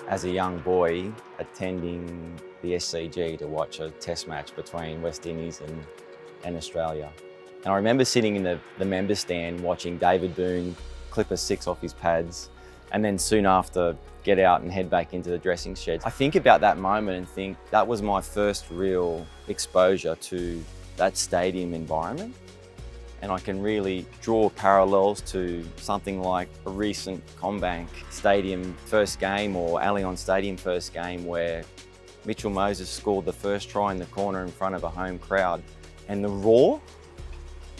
As a young boy, attending the SCG to watch a test match between West Indies and Australia. And I remember sitting in the member stand watching David Boone clip a six off his pads and then soon after get out and head back into the dressing sheds. I think about that moment and think that was my first real exposure to that stadium environment. And I can really draw parallels to something like a recent Combank Stadium first game or Allianz Stadium first game where Mitchell Moses scored the first try in the corner in front of a home crowd. And the roar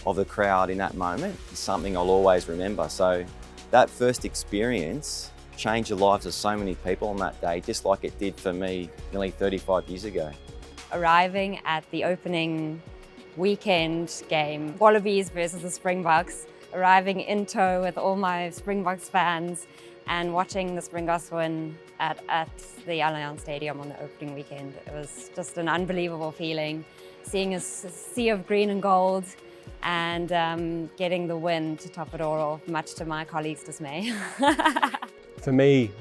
of the crowd in that moment is something I'll always remember. So that first experience changed the lives of so many people on that day, just like it did for me nearly 35 years ago. Arriving at the opening weekend game, Wallabies versus the Springboks, arriving in tow with all my Springboks fans and watching the Springboks win at the Allianz Stadium on the opening weekend. It was just an unbelievable feeling, seeing a sea of green and gold and getting the win to top it all off, much to my colleagues' dismay. For me,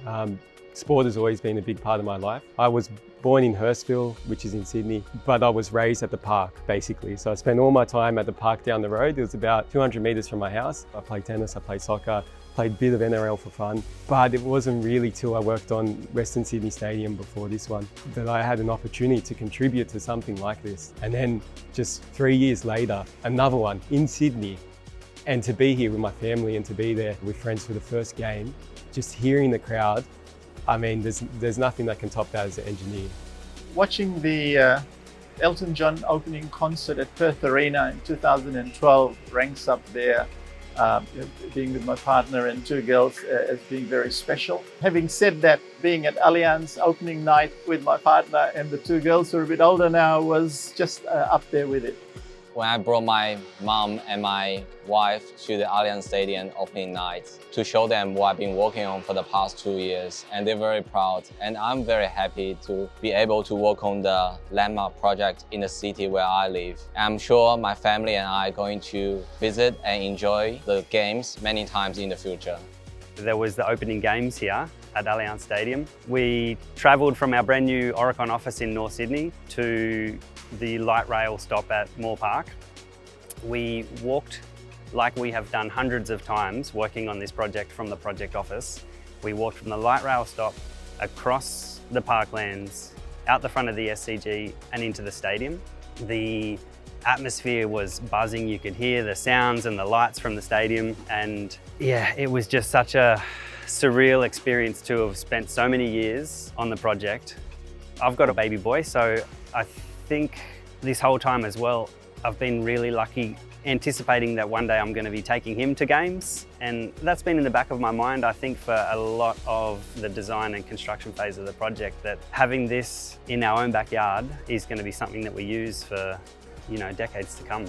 sport has always been a big part of my life. I was born in Hurstville, which is in Sydney, but I was raised at the park, basically. So I spent all my time at the park down the road. It was about 200 metres from my house. I played tennis, I played soccer, played a bit of NRL for fun, but it wasn't really till I worked on Western Sydney Stadium before this one that I had an opportunity to contribute to something like this. And then just 3 years later, another one in Sydney. And to be here with my family and to be there with friends for the first game, just hearing the crowd, I mean, there's nothing that can top that as an engineer. Watching the Elton John opening concert at Perth Arena in 2012 ranks up there, being with my partner and two girls as being very special. Having said that, being at Allianz opening night with my partner and the two girls who are a bit older now was just up there with it. When I brought my mom and my wife to the Allianz Stadium opening night to show them what I've been working on for the past 2 years, and they're very proud. And I'm very happy to be able to work on the landmark project in the city where I live. I'm sure my family and I are going to visit and enjoy the games many times in the future. There was the opening games here at Allianz Stadium. We travelled from our brand new Aurecon office in North Sydney to the light rail stop at Moore Park. We walked like we have done hundreds of times working on this project from the project office. We walked from the light rail stop across the parklands, out the front of the SCG and into the stadium. The atmosphere was buzzing. You could hear the sounds and the lights from the stadium. And yeah, it was just such a surreal experience to have spent so many years on the project. I've got a baby boy, so I think this whole time as well, I've been really lucky anticipating that one day I'm going to be taking him to games. And that's been in the back of my mind, I think, for a lot of the design and construction phase of the project, that having this in our own backyard is going to be something that we use for, decades to come.